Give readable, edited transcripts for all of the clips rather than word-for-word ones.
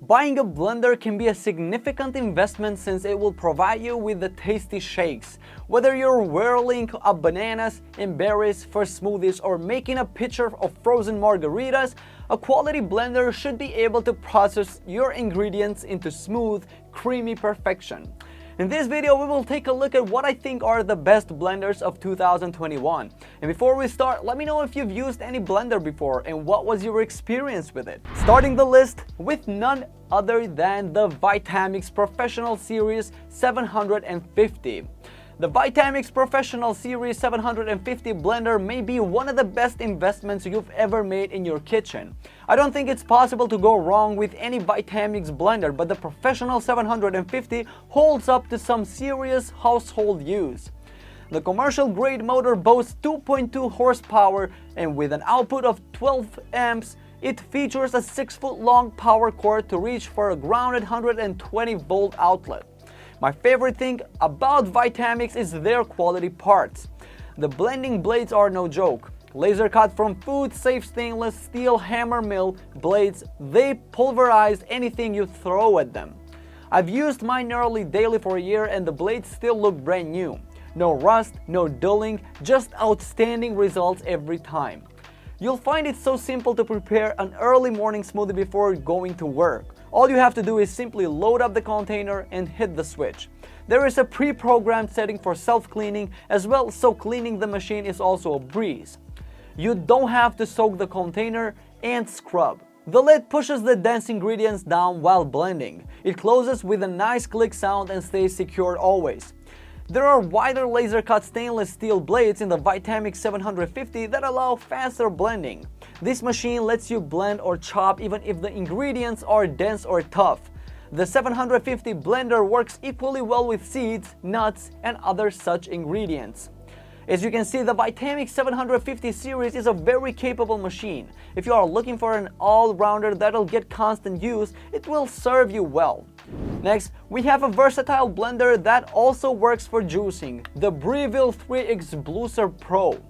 Buying a blender can be a significant investment since it will provide you with the tasty shakes. Whether you're whirling up bananas and berries for smoothies or making a pitcher of frozen margaritas, a quality blender should be able to process your ingredients into smooth, creamy perfection. In this video, we will take a look at what I think are the best blenders of 2021. And before we start, let me know if you've used any blender before and what was your experience with it. Starting the list with none other than the Vitamix Professional Series 750. The Vitamix Professional Series 750 blender may be one of the best investments you've ever made in your kitchen. I don't think it's possible to go wrong with any Vitamix blender, but the Professional 750 holds up to some serious household use. The commercial grade motor boasts 2.2 horsepower, and with an output of 12 amps, it features a 6-foot long power cord to reach for a grounded 120 volt outlet. My favorite thing about Vitamix is their quality parts. The blending blades are no joke. Laser cut from food-safe stainless steel hammer mill blades, they pulverize anything you throw at them. I've used mine nearly daily for a year and the blades still look brand new. No rust, no dulling, just outstanding results every time. You'll find it so simple to prepare an early morning smoothie before going to work. All you have to do is simply load up the container and hit the switch. There is a pre-programmed setting for self-cleaning as well, so cleaning the machine is also a breeze. You don't have to soak the container and scrub. The lid pushes the dense ingredients down while blending. It closes with a nice click sound and stays secured always. There are wider laser-cut stainless steel blades in the Vitamix 750 that allow faster blending. This machine lets you blend or chop even if the ingredients are dense or tough. The 750 blender works equally well with seeds, nuts, and other such ingredients. As you can see, the Vitamix 750 series is a very capable machine. If you are looking for an all-rounder that'll get constant use, it will serve you well. Next, we have a versatile blender that also works for juicing, the Breville 3X Bluicer Pro.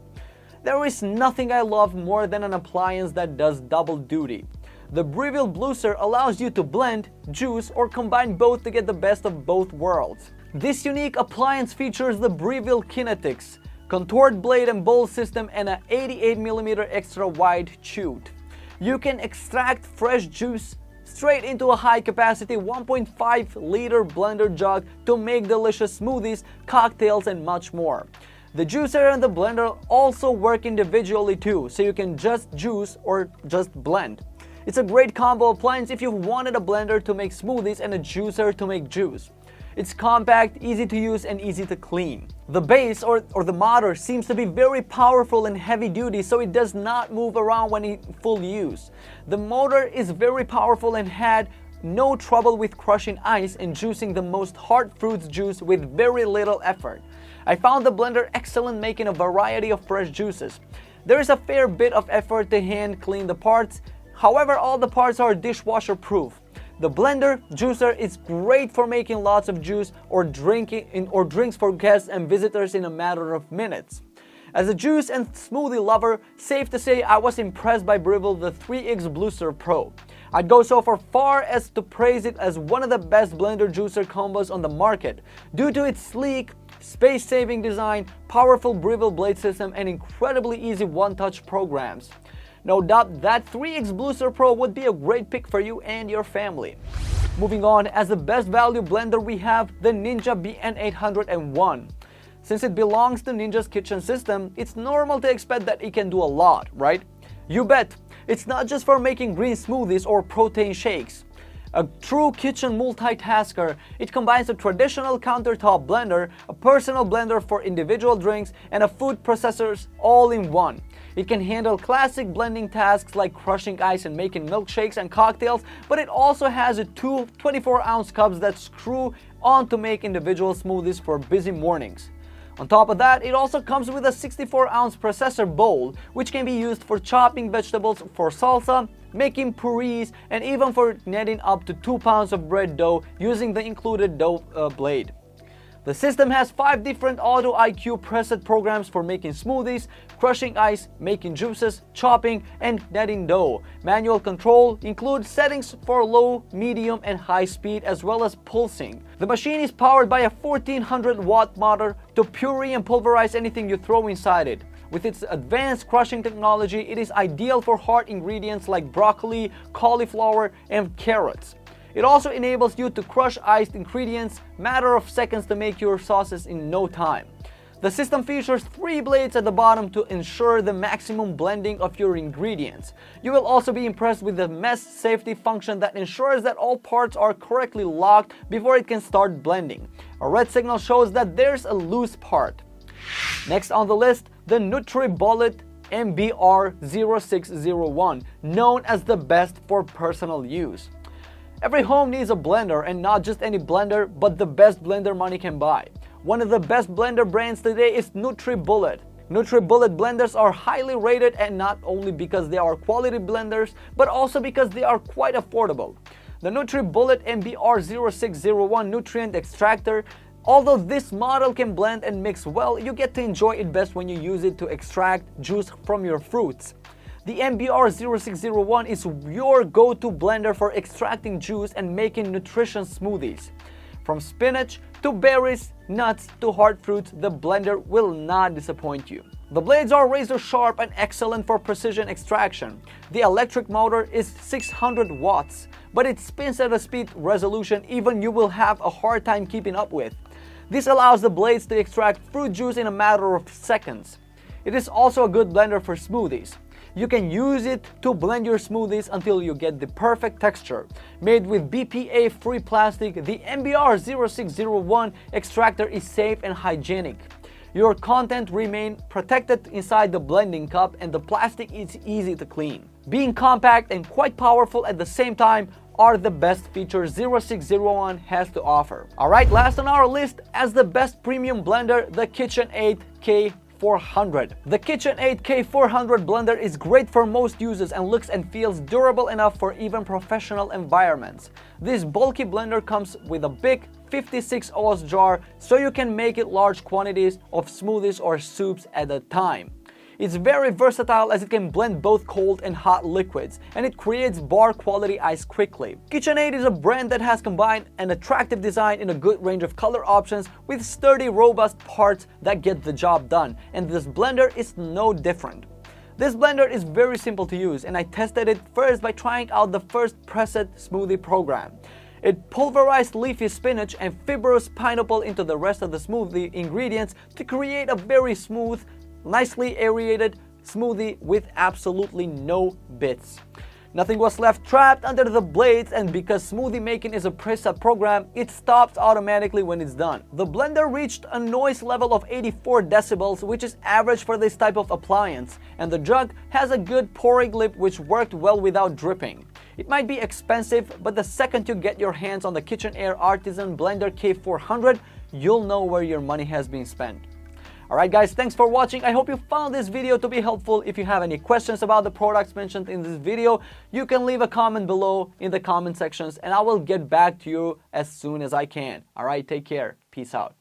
There is nothing I love more than an appliance that does double duty. The Breville Bluicer allows you to blend, juice, or combine both to get the best of both worlds. This unique appliance features the Breville Kinetics, contoured blade and bowl system, and an 88mm extra wide chute. You can extract fresh juice straight into a high-capacity 1.5-liter blender jug to make delicious smoothies, cocktails, and much more. The juicer and the blender also work individually too, so you can just juice or just blend. It's a great combo appliance if you've wanted a blender to make smoothies and a juicer to make juice. It's compact, easy to use, and easy to clean. The base or the motor seems to be very powerful and heavy duty, so it does not move around when in full use. The motor is very powerful and had no trouble with crushing ice and juicing the most hard fruits juice with very little effort. I found the blender excellent making a variety of fresh juices. There is a fair bit of effort to hand clean the parts, however all the parts are dishwasher proof. The blender juicer is great for making lots of juice or drinks for guests and visitors in a matter of minutes. As a juice and smoothie lover, safe to say I was impressed by Breville the 3X Bluicer Pro. I'd go so far as to praise it as one of the best blender juicer combos on the market due to its sleek, space-saving design, powerful Breville blade system, and incredibly easy one-touch programs. No doubt that 3X Bluicer Pro would be a great pick for you and your family. Moving on, as the best value blender we have the Ninja BN801. Since it belongs to Ninja's kitchen system, it's normal to expect that it can do a lot, right? You bet! It's not just for making green smoothies or protein shakes. A true kitchen multitasker, it combines a traditional countertop blender, a personal blender for individual drinks, and a food processor all in one. It can handle classic blending tasks like crushing ice and making milkshakes and cocktails, but it also has two 24-ounce cups that screw on to make individual smoothies for busy mornings. On top of that, it also comes with a 64-ounce processor bowl, which can be used for chopping vegetables for salsa, making purees, and even for kneading up to 2 pounds of bread dough using the included dough blade. The system has 5 different Auto IQ preset programs for making smoothies, crushing ice, making juices, chopping, and kneading dough. Manual control includes settings for low, medium, and high speed, as well as pulsing. The machine is powered by a 1400-watt motor to puree and pulverize anything you throw inside it. With its advanced crushing technology, it is ideal for hard ingredients like broccoli, cauliflower, and carrots. It also enables you to crush iced ingredients matter of seconds to make your sauces in no time. The system features 3 blades at the bottom to ensure the maximum blending of your ingredients. You will also be impressed with the mesh safety function that ensures that all parts are correctly locked before it can start blending. A red signal shows that there's a loose part. Next on the list, the NutriBullet MBR0601, known as the best for personal use. Every home needs a blender, and not just any blender, but the best blender money can buy. One of the best blender brands today is NutriBullet. NutriBullet blenders are highly rated, and not only because they are quality blenders, but also because they are quite affordable. The NutriBullet MBR0601 nutrient extractor, although this model can blend and mix well, you get to enjoy it best when you use it to extract juice from your fruits. The MBR0601 is your go-to blender for extracting juice and making nutritious smoothies. From spinach to berries, nuts to hard fruits, the blender will not disappoint you. The blades are razor sharp and excellent for precision extraction. The electric motor is 600 watts, but it spins at a speed resolution even you will have a hard time keeping up with. This allows the blades to extract fruit juice in a matter of seconds. It is also a good blender for smoothies. You can use it to blend your smoothies until you get the perfect texture. Made with BPA-free plastic, the MBR0601 extractor is safe and hygienic. Your content remains protected inside the blending cup, and the plastic is easy to clean. Being compact and quite powerful at the same time are the best features 0601 has to offer. Alright, last on our list as the best premium blender, the KitchenAid K400. The KitchenAid K400 blender is great for most users and looks and feels durable enough for even professional environments. This bulky blender comes with a big 56 oz jar, so you can make it large quantities of smoothies or soups at a time. It's very versatile as it can blend both cold and hot liquids, and it creates bar quality ice quickly. KitchenAid is a brand that has combined an attractive design in a good range of color options with sturdy, robust parts that get the job done, and this blender is no different. This blender is very simple to use, and I tested it first by trying out the first preset smoothie program. It pulverized leafy spinach and fibrous pineapple into the rest of the smoothie ingredients to create a very smooth, nicely aerated smoothie with absolutely no bits. Nothing was left trapped under the blades, and because smoothie making is a preset program, it stops automatically when it's done. The blender reached a noise level of 84 decibels, which is average for this type of appliance, and the jug has a good pouring lip which worked well without dripping. It might be expensive, but the second you get your hands on the KitchenAid Artisan Blender K400, you'll know where your money has been spent. Alright guys, thanks for watching. I hope you found this video to be helpful. If you have any questions about the products mentioned in this video, you can leave a comment below in the comment sections and I will get back to you as soon as I can. Alright, take care. Peace out.